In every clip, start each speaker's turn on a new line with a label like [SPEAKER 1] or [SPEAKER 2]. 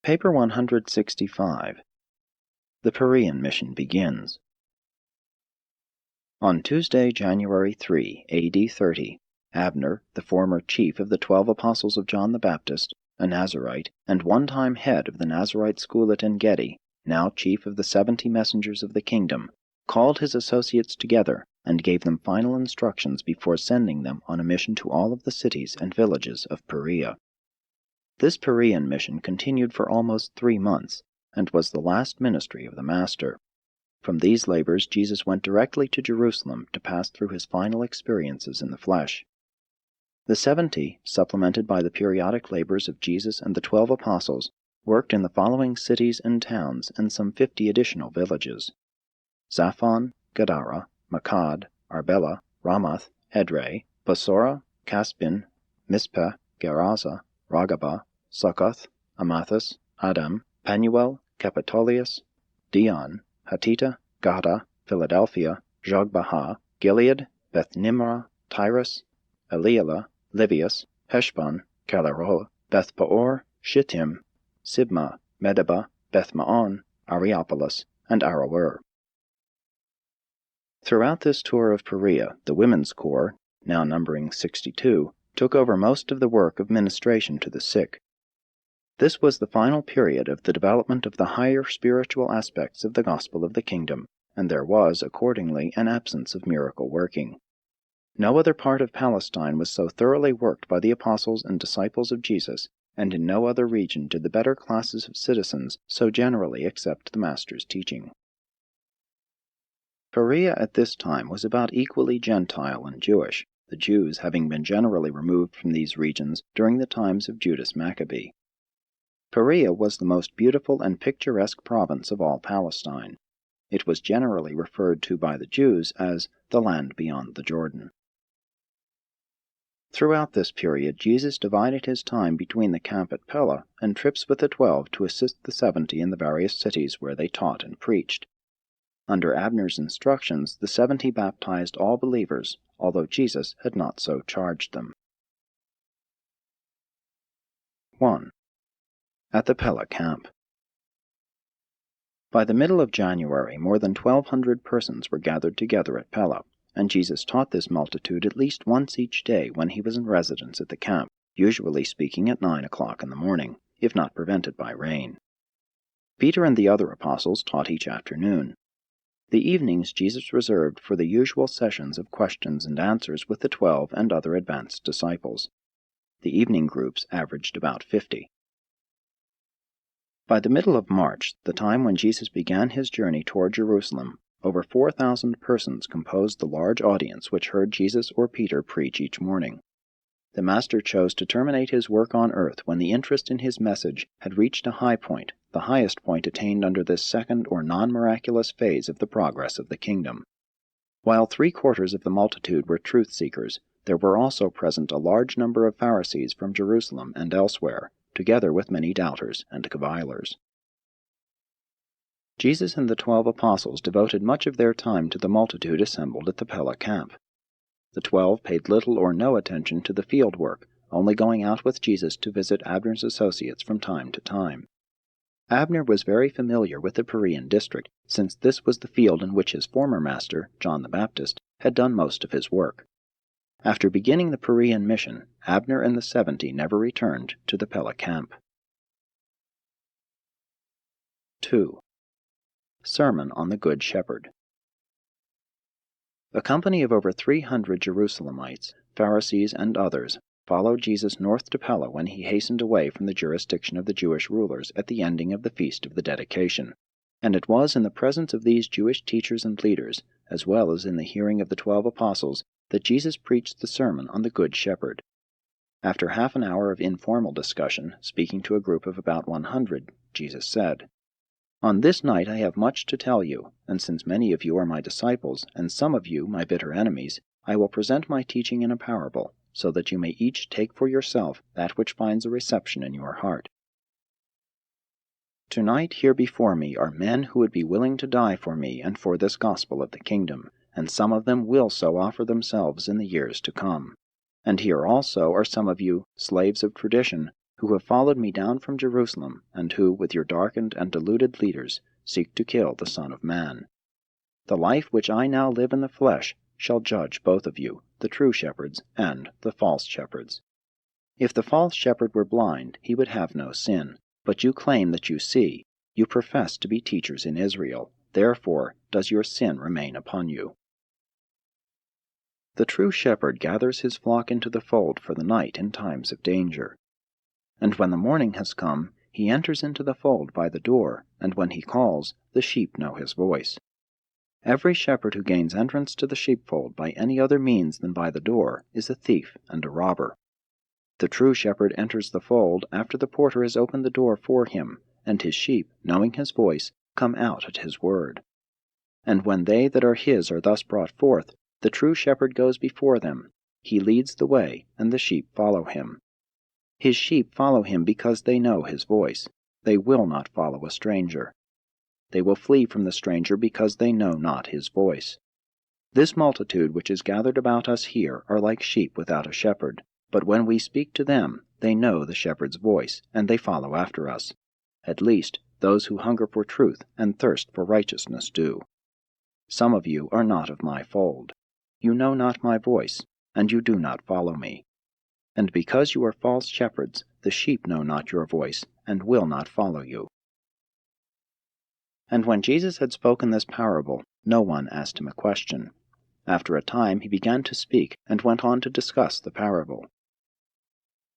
[SPEAKER 1] Paper 165. The PEREAN mission begins. On Tuesday, January 3, A.D. 30, Abner, the former chief of the 12 apostles of John the Baptist, a Nazarite, and one-time head of the Nazarite school at En-Gedi, now chief of the 70 messengers of the kingdom, called his associates together and gave them final instructions before sending them on a mission to all of the cities and villages of Perea. This PEREAN mission continued for almost 3 months, and was the last ministry of the Master. From these labors Jesus went directly to Jerusalem to pass through his final experiences in the flesh. The 70, supplemented by the periodic labors of Jesus and the 12 apostles, worked in the following cities and towns and some 50 additional villages: Zaphon, Gadara, Makad, Arbela, Ramath, Edrei, Basora, Caspin, Mizpeh, Geraza, Ragaba, Succoth, Amathus, Adam, Penuel, Capitolius, Dion, Hatita, Gada, Philadelphia, Jogbaha, Gilead, Beth-Nimrah, Tyrus, Eliela, Livius, Heshbon, Calaroh, Beth-Peor, Shittim, Sibma, Medeba, Beth-Maon, Areopolis, and Aroer. Throughout this tour of Perea, the Women's Corps, now numbering 62, took over most of the work of ministration to the sick. This was the final period of the development of the higher spiritual aspects of the gospel of the kingdom, and there was, accordingly, an absence of miracle working. No other part of Palestine was so thoroughly worked by the apostles and disciples of Jesus, and in no other region did the better classes of citizens so generally accept the Master's teaching. Perea at this time was about equally Gentile and Jewish, the Jews having been generally removed from these regions during the times of Judas Maccabee. Perea was the most beautiful and picturesque province of all Palestine. It was generally referred to by the Jews as the land beyond the Jordan. Throughout this period, Jesus divided his time between the camp at PELLA and trips with the 12 to assist the 70 in the various cities where they taught and preached. Under Abner's instructions, the 70 baptized all believers, although Jesus had not so charged them. 1. At the PELLA camp. By the middle of January, more than 1,200 persons were gathered together at PELLA, and Jesus taught this multitude at least once each day when he was in residence at the camp, usually speaking at 9 o'clock in the morning, if not prevented by rain. Peter and the other apostles taught each afternoon. The evenings Jesus reserved for the usual sessions of questions and answers with the 12 and other advanced disciples. The evening groups averaged about 50. By the middle of March, the time when Jesus began his journey toward Jerusalem, over 4,000 persons composed the large audience which heard Jesus or Peter preach each morning. The Master chose to terminate his work on earth when the interest in his message had reached a high point, the highest point attained under this second or non-miraculous phase of the progress of the kingdom. While 3/4 of the multitude were truth-seekers, there were also present a large number of Pharisees from Jerusalem and elsewhere, together with many doubters and cavilers. Jesus and the 12 apostles devoted much of their time to the multitude assembled at the PELLA camp. The 12 paid little or no attention to the field work, only going out with Jesus to visit Abner's associates from time to time. Abner was very familiar with the Perean district, since this was the field in which his former master, John the Baptist, had done most of his work. After beginning the PEREAN mission, Abner and the 70 never returned to the PELLA camp. 2. Sermon on the Good Shepherd. A company of over 300 Jerusalemites, Pharisees, and others followed Jesus north to PELLA when he hastened away from the jurisdiction of the Jewish rulers at the ending of the Feast of the Dedication, and it was in the presence of these Jewish teachers and leaders, as well as in the hearing of the 12 apostles, that Jesus preached the Sermon on the Good Shepherd. After half an hour of informal discussion, speaking to a group of about 100, Jesus said, "On this night I have much to tell you, and since many of you are my disciples, and some of you my bitter enemies, I will present my teaching in a parable, so that you may each take for yourself that which finds a reception in your heart. Tonight here before me are men who would be willing to die for me and for this gospel of the kingdom, and some of them will so offer themselves in the years to come. And here also are some of you, slaves of tradition, who have followed me down from Jerusalem, and who, with your darkened and deluded leaders, seek to kill the Son of Man. The life which I now live in the flesh shall judge both of you, the true shepherds and the false shepherds. If the false shepherd were blind, he would have no sin, but you claim that you see. You profess to be teachers in Israel, therefore does your sin remain upon you. The true shepherd gathers his flock into the fold for the night in times of danger. And when the morning has come, he enters into the fold by the door, and when he calls, the sheep know his voice. Every shepherd who gains entrance to the sheepfold by any other means than by the door is a thief and a robber. The true shepherd enters the fold after the porter has opened the door for him, and his sheep, knowing his voice, come out at his word. And when they that are his are thus brought forth, the true shepherd goes before them. He leads the way, and the sheep follow him. His sheep follow him because they know his voice. They will not follow a stranger. They will flee from the stranger because they know not his voice. This multitude which is gathered about us here are like sheep without a shepherd, but when we speak to them, they know the shepherd's voice, and they follow after us. At least, those who hunger for truth and thirst for righteousness do. Some of you are not of my fold. You know not my voice, and you do not follow me. And because you are false shepherds, the sheep know not your voice, and will not follow you. And when Jesus had spoken this parable, no one asked him a question. After a time he began to speak, and went on to discuss the parable.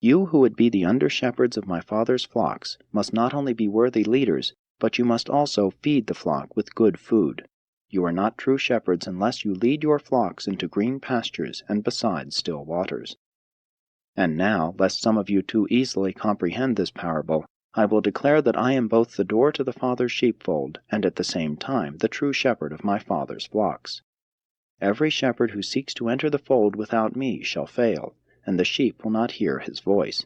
[SPEAKER 1] You who would be the under-shepherds of my Father's flocks must not only be worthy leaders, but you must also feed the flock with good food. You are not true shepherds unless you lead your flocks into green pastures and beside still waters. And now, lest some of you too easily comprehend this parable, I will declare that I am both the door to the Father's sheepfold, and at the same time the true shepherd of my Father's flocks. Every shepherd who seeks to enter the fold without me shall fail, and the sheep will not hear his voice.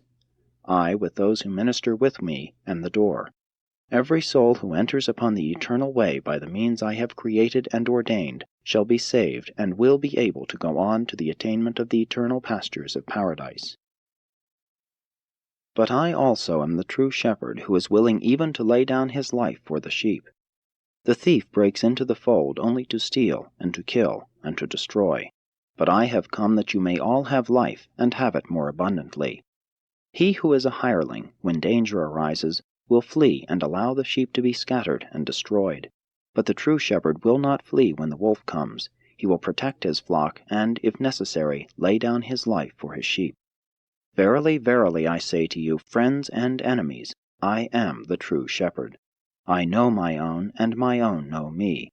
[SPEAKER 1] I, with those who minister with me, am the door. Every soul who enters upon the eternal way by the means I have created and ordained shall be saved and will be able to go on to the attainment of the eternal pastures of paradise. But I also am the true shepherd who is willing even to lay down his life for the sheep. The thief breaks into the fold only to steal, and to kill, and to destroy. But I have come that you may all have life, and have it more abundantly. He who is a hireling, when danger arises, will flee and allow the sheep to be scattered and destroyed. But the true shepherd will not flee when the wolf comes. He will protect his flock, and, if necessary, lay down his life for his sheep. Verily, verily, I say to you, friends and enemies, I am the true shepherd. I know my own, and my own know me.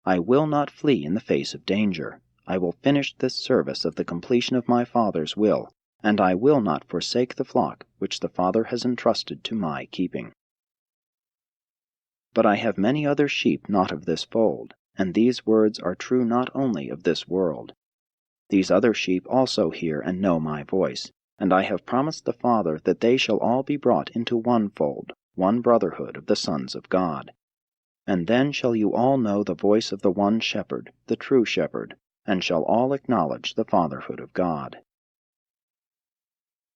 [SPEAKER 1] I will not flee in the face of danger. I will finish this service of the completion of my Father's will, and I will not forsake the flock which the Father has entrusted to my keeping. But I have many other sheep not of this fold, and these words are true not only of this world. These other sheep also hear and know my voice, and I have promised the Father that they shall all be brought into one fold, one brotherhood of the sons of God. And then shall you all know the voice of the one shepherd, the true shepherd, and shall all acknowledge the fatherhood of God.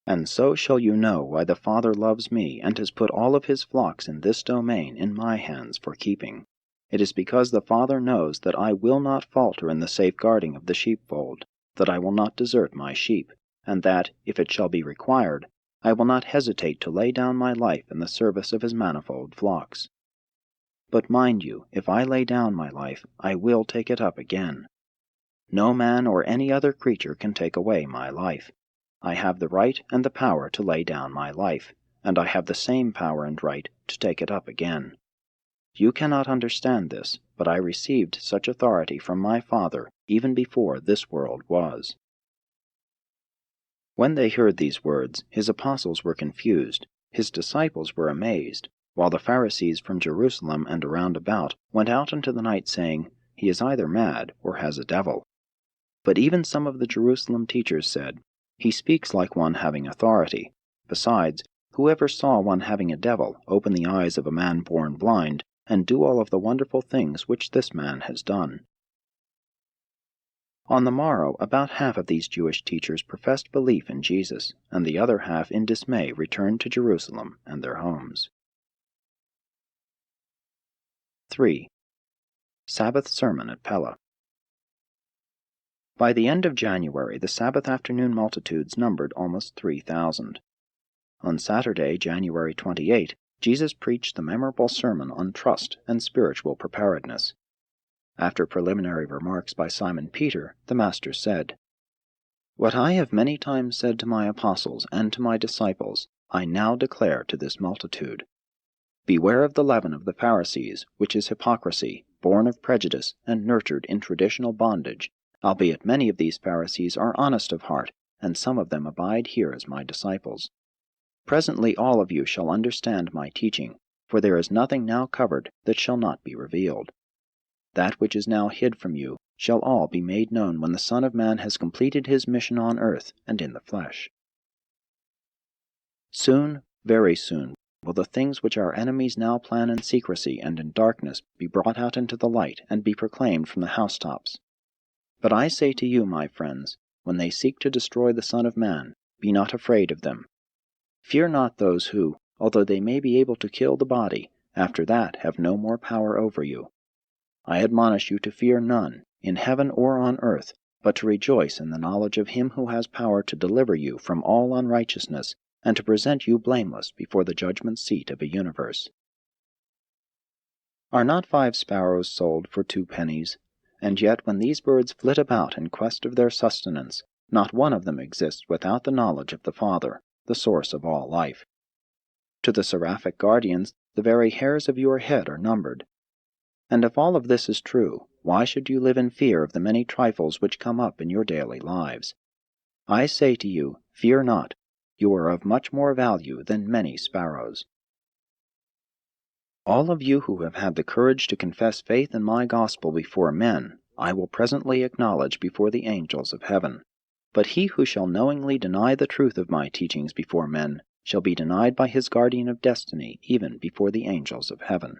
[SPEAKER 1] And so shall you know why the Father loves me, and has put all of his flocks in this domain in my hands for keeping. It is because the Father knows that I will not falter in the safeguarding of the sheepfold, that I will not desert my sheep, and that, if it shall be required, I will not hesitate to lay down my life in the service of his manifold flocks. But mind you, if I lay down my life, I will take it up again. No man or any other creature can take away my life. I have the right and the power to lay down my life, and I have the same power and right to take it up again. You cannot understand this, but I received such authority from my Father even before this world was. When they heard these words, his apostles were confused, his disciples were amazed, while the Pharisees from Jerusalem and around about went out into the night saying, He is either mad or has a devil. But even some of the Jerusalem teachers said, He speaks like one having authority. Besides, whoever saw one having a devil open the eyes of a man born blind, and do all of the wonderful things which this man has done? On the morrow, about half of these Jewish teachers professed belief in Jesus, and the other half in dismay returned to Jerusalem and their homes. 3. Sabbath Sermon at PELLA. By the end of January, the Sabbath afternoon multitudes numbered almost 3,000. On Saturday, January 28, Jesus preached the memorable sermon on trust and spiritual preparedness. After preliminary remarks by Simon Peter, the Master said, "What I have many times said to my apostles and to my disciples, I now declare to this multitude. Beware of the leaven of the Pharisees, which is hypocrisy, born of prejudice and nurtured in traditional bondage, albeit many of these Pharisees are honest of heart, and some of them abide here as my disciples. Presently all of you shall understand my teaching, for there is nothing now covered that shall not be revealed. That which is now hid from you shall all be made known when the Son of Man has completed his mission on earth and in the flesh." Soon, very soon, will the things which our enemies now plan in secrecy and in darkness be brought out into the light and be proclaimed from the housetops. But I say to you, my friends, when they seek to destroy the Son of Man, be not afraid of them. Fear not those who, although they may be able to kill the body, after that have no more power over you. I admonish you to fear none, in heaven or on earth, but to rejoice in the knowledge of him who has power to deliver you from all unrighteousness, and to present you blameless before the judgment seat of a universe. Are not 5 sparrows sold for 2 pennies? And yet when these birds flit about in quest of their sustenance, not one of them exists without the knowledge of the Father, the source of all life. To the seraphic guardians, the very hairs of your head are numbered. And if all of this is true, why should you live in fear of the many trifles which come up in your daily lives? I say to you, fear not. You are of much more value than many sparrows. All of you who have had the courage to confess faith in my gospel before men, I will presently acknowledge before the angels of heaven. But he who shall knowingly deny the truth of my teachings before men shall be denied by his guardian of destiny even before the angels of heaven.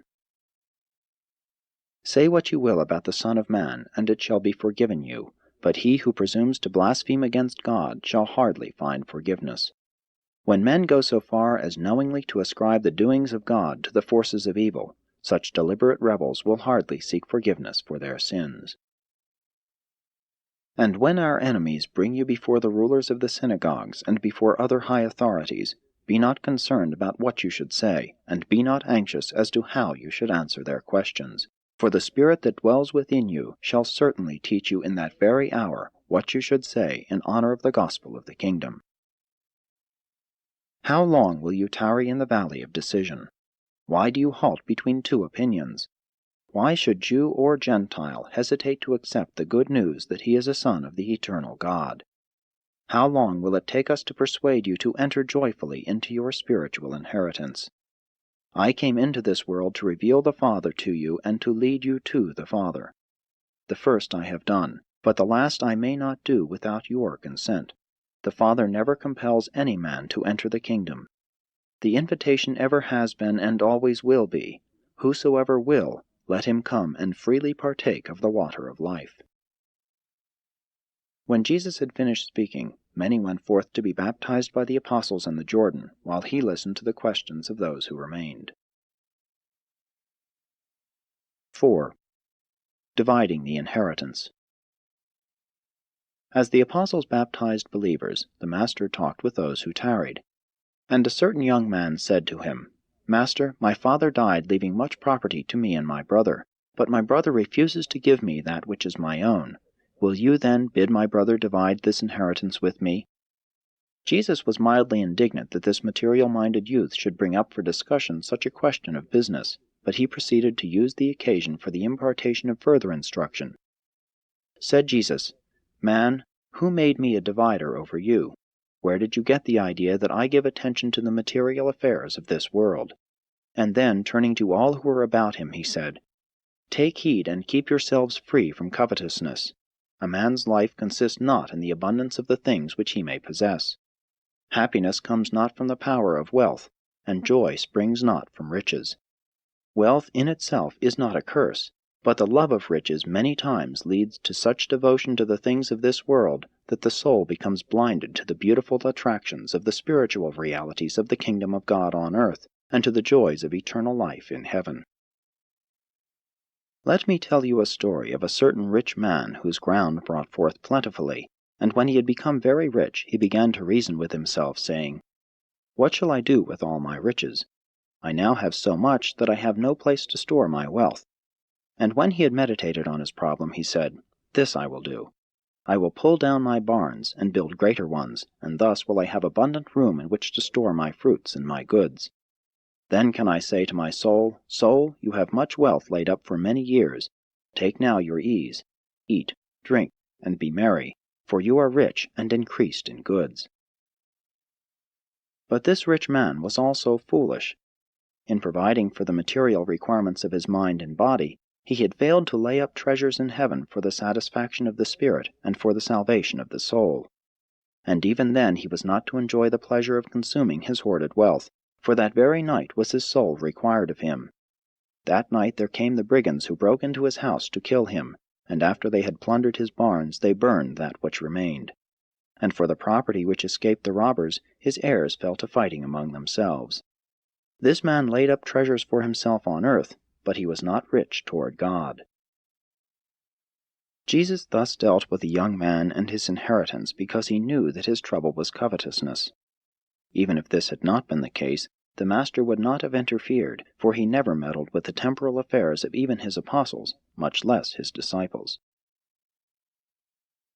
[SPEAKER 1] Say what you will about the Son of Man, and it shall be forgiven you, but he who presumes to blaspheme against God shall hardly find forgiveness. When men go so far as knowingly to ascribe the doings of God to the forces of evil, such deliberate rebels will hardly seek forgiveness for their sins. And when our enemies bring you before the rulers of the synagogues and before other high authorities, be not concerned about what you should say, and be not anxious as to how you should answer their questions. For the Spirit that dwells within you shall certainly teach you in that very hour what you should say in honor of the gospel of the kingdom. How long will you tarry in the valley of decision? Why do you halt between 2 opinions? Why should Jew or Gentile hesitate to accept the good news that he is a son of the eternal God? How long will it take us to persuade you to enter joyfully into your spiritual inheritance? I came into this world to reveal the Father to you and to lead you to the Father. The first I have done, but the last I may not do without your consent. The Father never compels any man to enter the kingdom. The invitation ever has been and always will be, whosoever will, let him come and freely partake of the water of life. When Jesus had finished speaking, many went forth to be baptized by the apostles in the Jordan, while he listened to the questions of those who remained. 4. Dividing the inheritance. As the apostles baptized believers, the Master talked with those who tarried. And a certain young man said to him, "Master, my father died leaving much property to me and my brother, but my brother refuses to give me that which is my own. Will you then bid my brother divide this inheritance with me?" Jesus was mildly indignant that this material-minded youth should bring up for discussion such a question of business, but he proceeded to use the occasion for the impartation of further instruction. Said Jesus, "Man, who made me a divider over you? Where did you get the idea that I give attention to the material affairs of this world?" And then, turning to all who were about him, he said, "Take heed and keep yourselves free from covetousness. A man's life consists not in the abundance of the things which he may possess. Happiness comes not from the power of wealth, and joy springs not from riches. Wealth in itself is not a curse, But the love of riches many times leads to such devotion to the things of this world that the soul becomes blinded to the beautiful attractions of the spiritual realities of the kingdom of God on earth, and to the joys of eternal life in heaven. Let me tell you a story of a certain rich man whose ground brought forth plentifully, and when he had become very rich, he began to reason with himself, saying, "What shall I do with all my riches? I now have so much that I have no place to store my wealth." And when he had meditated on his problem, he said, "This I will do. I will pull down my barns and build greater ones, and thus will I have abundant room in which to store my fruits and my goods. Then can I say to my soul, Soul, you have much wealth laid up for many years. Take now your ease. Eat, drink, and be merry, for you are rich and increased in goods." But this rich man was also foolish. In providing for the material requirements of his mind and body, he had failed to lay up treasures in heaven for the satisfaction of the spirit and for the salvation of the soul. And even then he was not to enjoy the pleasure of consuming his hoarded wealth, for that very night was his soul required of him. That night there came the brigands who broke into his house to kill him, and after they had plundered his barns, they burned that which remained. And for the property which escaped the robbers, his heirs fell to fighting among themselves. This man laid up treasures for himself on earth, but he was not rich toward God. Jesus thus dealt with the young man and his inheritance because he knew that his trouble was covetousness. Even if this had not been the case, the Master would not have interfered, for he never meddled with the temporal affairs of even his apostles, much less his disciples.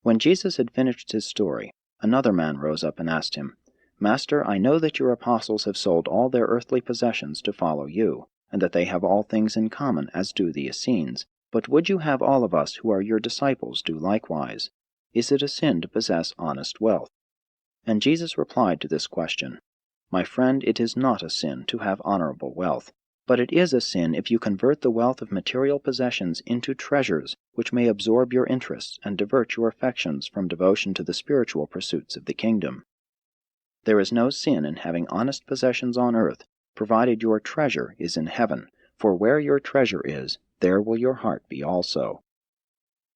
[SPEAKER 1] When Jesus had finished his story, another man rose up and asked him, "Master, I know that your apostles have sold all their earthly possessions to follow you, and that they have all things in common, as do the Essenes. But would you have all of us who are your disciples do likewise? Is it a sin to possess honest wealth?" And Jesus replied to this question, "My friend, it is not a sin to have honorable wealth, but it is a sin if you convert the wealth of material possessions into treasures which may absorb your interests and divert your affections from devotion to the spiritual pursuits of the kingdom. There is no sin in having honest possessions on earth, provided your treasure is in heaven, for where your treasure is, there will your heart be also."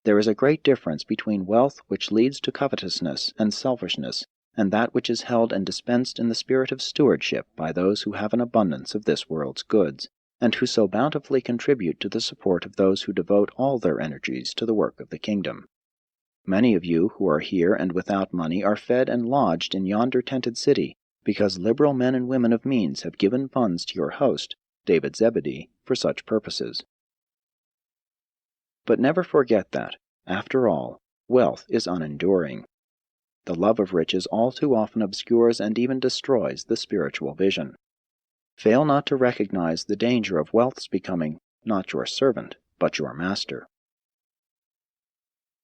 [SPEAKER 1] There is a great difference between wealth which leads to covetousness and selfishness, and that which is held and dispensed in the spirit of stewardship by those who have an abundance of this world's goods, and who so bountifully contribute to the support of those who devote all their energies to the work of the kingdom. Many of you who are here and without money are fed and lodged in yonder tented city, because liberal men and women of means have given funds to your host, David Zebedee, for such purposes. But never forget that, after all, wealth is unenduring. The love of riches all too often obscures and even destroys the spiritual vision. Fail not to recognize the danger of wealth's becoming not your servant, but your master.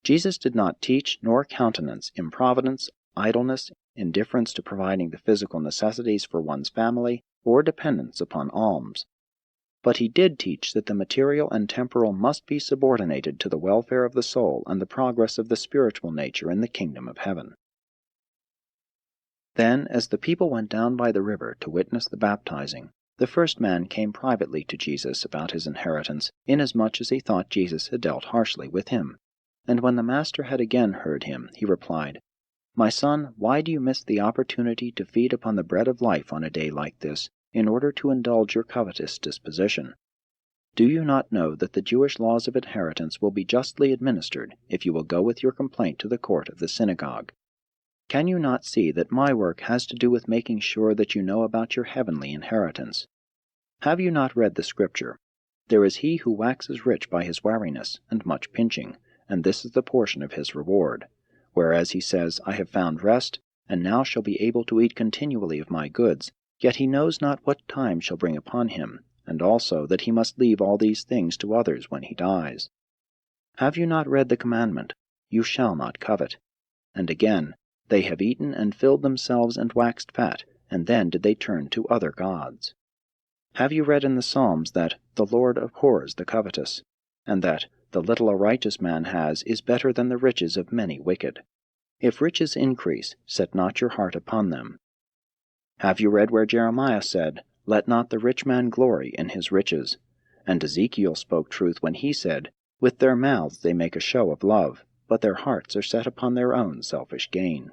[SPEAKER 1] Jesus did not teach nor countenance improvidence, idleness, indifference to providing the physical necessities for one's family, or dependence upon alms. But he did teach that the material and temporal must be subordinated to the welfare of the soul and the progress of the spiritual nature in the kingdom of heaven. Then, as the people went down by the river to witness the baptizing, the first man came privately to Jesus about his inheritance, inasmuch as he thought Jesus had dealt harshly with him. And when the Master had again heard him, he replied, "My son, why do you miss the opportunity to feed upon the bread of life on a day like this, in order to indulge your covetous disposition? Do you not know that the Jewish laws of inheritance will be justly administered if you will go with your complaint to the court of the synagogue? Can you not see that my work has to do with making sure that you know about your heavenly inheritance? Have you not read the Scripture? There is he who waxes rich by his wariness and much pinching, and this is the portion of his reward. Whereas he says, I have found rest, and now shall be able to eat continually of my goods, yet he knows not what time shall bring upon him, and also that he must leave all these things to others when he dies. Have you not read the commandment, You shall not covet? And again, they have eaten and filled themselves and waxed fat, and then did they turn to other gods. Have you read in the Psalms that the Lord abhors the covetous, and that the little a righteous man has is better than the riches of many wicked? If riches increase, set not your heart upon them. Have you read where Jeremiah said, Let not the rich man glory in his riches? And Ezekiel spoke truth when he said, With their mouths they make a show of love, but their hearts are set upon their own selfish gain.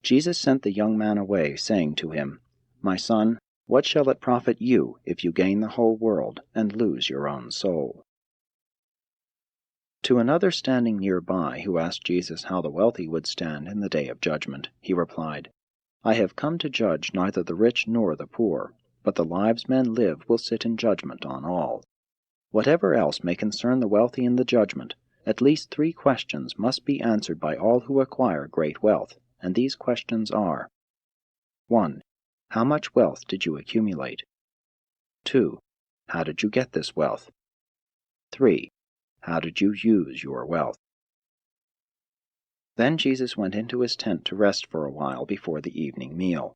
[SPEAKER 1] Jesus sent the young man away, saying to him, My son, what shall it profit you if you gain the whole world and lose your own soul? To another standing nearby, who asked Jesus how the wealthy would stand in the day of judgment, he replied, I have come to judge neither the rich nor the poor, but the lives men live will sit in judgment on all. Whatever else may concern the wealthy in the judgment, at least 3 questions must be answered by all who acquire great wealth, and these questions are: 1. How much wealth did you accumulate? 2. How did you get this wealth? 3. How did you use your wealth? Then Jesus went into his tent to rest for a while before the evening meal.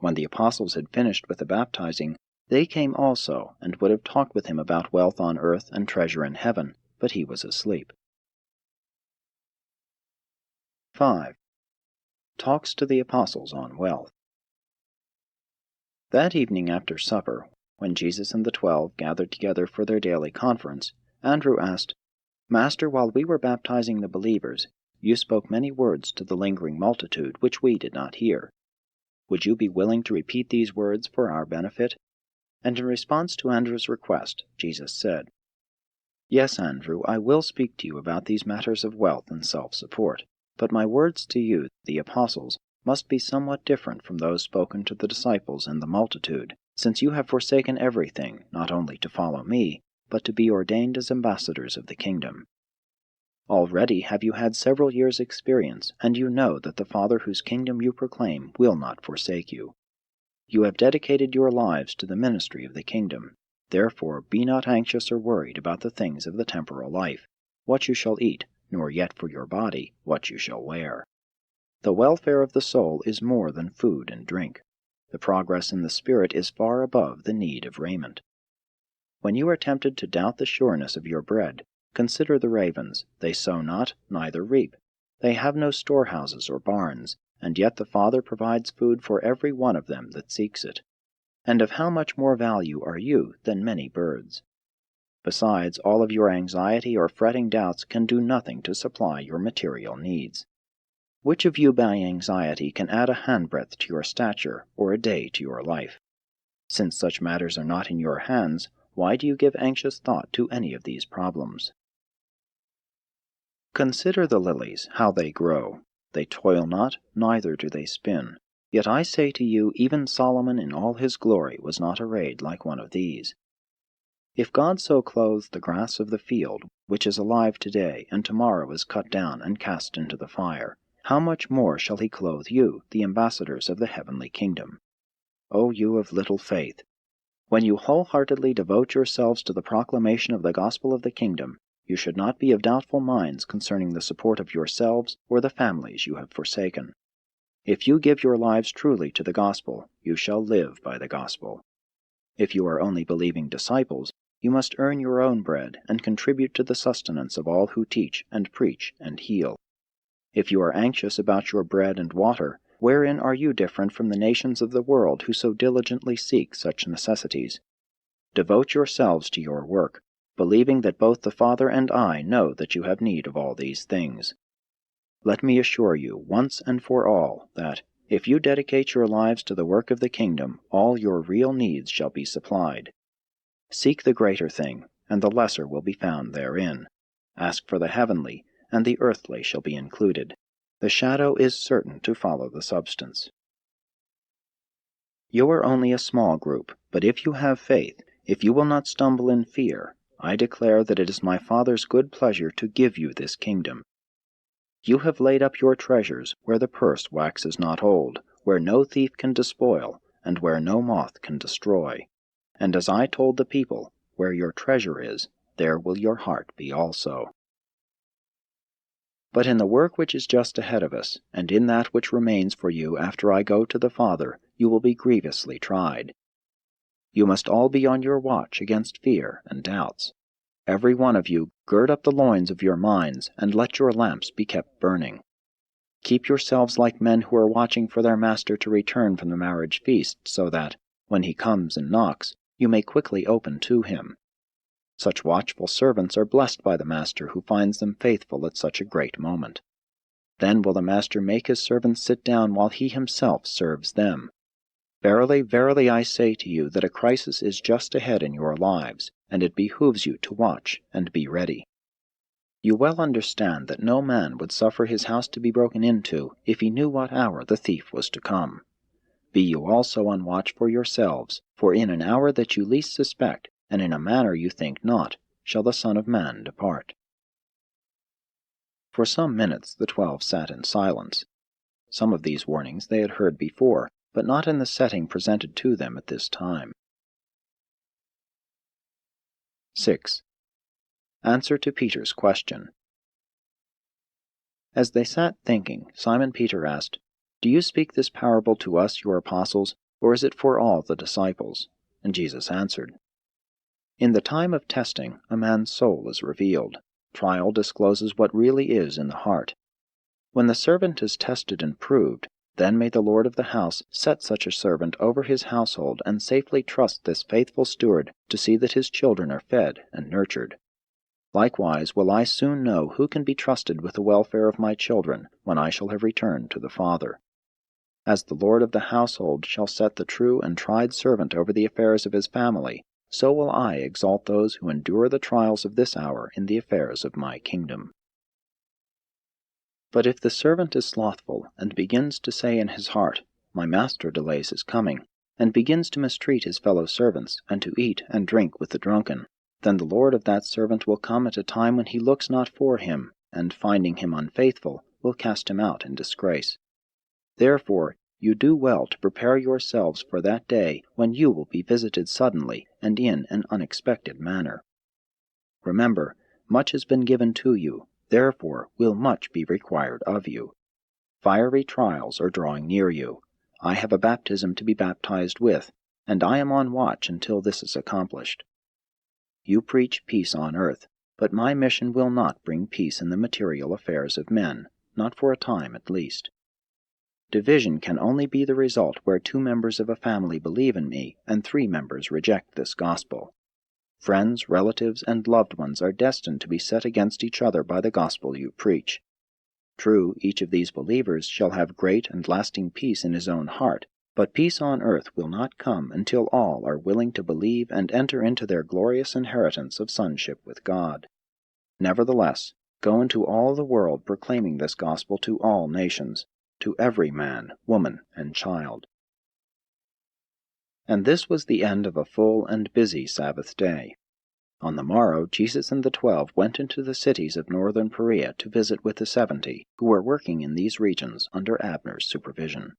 [SPEAKER 1] When the apostles had finished with the baptizing, they came also, and would have talked with him about wealth on earth and treasure in heaven, but he was asleep. 5. Talks to the apostles on wealth. That evening after supper, when Jesus and the 12 gathered together for their daily conference, Andrew asked, Master, while we were baptizing the believers, you spoke many words to the lingering multitude which we did not hear. Would you be willing to repeat these words for our benefit? And in response to Andrew's request, Jesus said, Yes, Andrew, I will speak to you about these matters of wealth and self-support, but my words to you, the apostles, must be somewhat different from those spoken to the disciples and the multitude, since you have forsaken everything, not only to follow me, but to be ordained as ambassadors of the kingdom. Already have you had several years' experience, and you know that the Father whose kingdom you proclaim will not forsake you. You have dedicated your lives to the ministry of the kingdom. Therefore be not anxious or worried about the things of the temporal life, what you shall eat, nor yet for your body, what you shall wear. The welfare of the soul is more than food and drink. The progress in the spirit is far above the need of raiment. When you are tempted to doubt the sureness of your bread, consider the ravens. They sow not, neither reap. They have no storehouses or barns, and yet the Father provides food for every one of them that seeks it. And of how much more value are you than many birds? Besides, all of your anxiety or fretting doubts can do nothing to supply your material needs. Which of you by anxiety can add a handbreadth to your stature, or a day to your life? Since such matters are not in your hands, why do you give anxious thought to any of these problems? Consider the lilies, how they grow. They toil not, neither do they spin. Yet I say to you, even Solomon in all his glory was not arrayed like one of these. If God so clothes the grass of the field, which is alive today, and tomorrow is cut down and cast into the fire, how much more shall he clothe you, the ambassadors of the heavenly kingdom? O you of little faith! When you wholeheartedly devote yourselves to the proclamation of the gospel of the kingdom, you should not be of doubtful minds concerning the support of yourselves or the families you have forsaken. If you give your lives truly to the gospel, you shall live by the gospel. If you are only believing disciples, you must earn your own bread and contribute to the sustenance of all who teach and preach and heal. If you are anxious about your bread and water, wherein are you different from the nations of the world who so diligently seek such necessities? Devote yourselves to your work, believing that both the Father and I know that you have need of all these things. Let me assure you, once and for all, that, if you dedicate your lives to the work of the kingdom, all your real needs shall be supplied. Seek the greater thing, and the lesser will be found therein. Ask for the heavenly, and the earthly shall be included. The shadow is certain to follow the substance. You are only a small group, but if you have faith, if you will not stumble in fear, I declare that it is my Father's good pleasure to give you this kingdom. You have laid up your treasures where the purse waxes not old, where no thief can despoil, and where no moth can destroy. And as I told the people, where your treasure is, there will your heart be also. But in the work which is just ahead of us, and in that which remains for you after I go to the Father, you will be grievously tried. You must all be on your watch against fear and doubts. Every one of you gird up the loins of your minds, and let your lamps be kept burning. Keep yourselves like men who are watching for their master to return from the marriage feast, so that, when he comes and knocks, you may quickly open to him. Such watchful servants are blessed by the master who finds them faithful at such a great moment. Then will the master make his servants sit down while he himself serves them. Verily, verily, I say to you that a crisis is just ahead in your lives, and it behooves you to watch and be ready. You well understand that no man would suffer his house to be broken into if he knew what hour the thief was to come. Be you also on watch for yourselves, for in an hour that you least suspect, and in a manner you think not, shall the Son of Man depart. For some minutes the 12 sat in silence. Some of these warnings they had heard before, but not in the setting presented to them at this time. 6. Answer to Peter's question. As they sat thinking, Simon Peter asked, "Do you speak this parable to us, your apostles, or is it for all the disciples?" And Jesus answered, "In the time of testing, a man's soul is revealed. Trial discloses what really is in the heart. When the servant is tested and proved, then may the Lord of the house set such a servant over his household and safely trust this faithful steward to see that his children are fed and nurtured. Likewise will I soon know who can be trusted with the welfare of my children when I shall have returned to the Father. As the Lord of the household shall set the true and tried servant over the affairs of his family, so will I exalt those who endure the trials of this hour in the affairs of my kingdom. But if the servant is slothful, and begins to say in his heart, My master delays his coming, and begins to mistreat his fellow servants, and to eat and drink with the drunken, then the Lord of that servant will come at a time when he looks not for him, and finding him unfaithful, will cast him out in disgrace. Therefore you do well to prepare yourselves for that day when you will be visited suddenly and in an unexpected manner. Remember, much has been given to you, therefore will much be required of you. Fiery trials are drawing near you. I have a baptism to be baptized with, and I am on watch until this is accomplished. You preach peace on earth, but my mission will not bring peace in the material affairs of men, not for a time at least. Division can only be the result where 2 members of a family believe in me and 3 members reject this gospel. Friends, relatives, and loved ones are destined to be set against each other by the gospel you preach. True, each of these believers shall have great and lasting peace in his own heart, but peace on earth will not come until all are willing to believe and enter into their glorious inheritance of sonship with God. Nevertheless, go into all the world proclaiming this gospel to all nations, to every man, woman, and child. And this was the end of a full and busy Sabbath day. On the morrow Jesus and the 12 went into the cities of northern Perea to visit with the 70, who were working in these regions under Abner's supervision.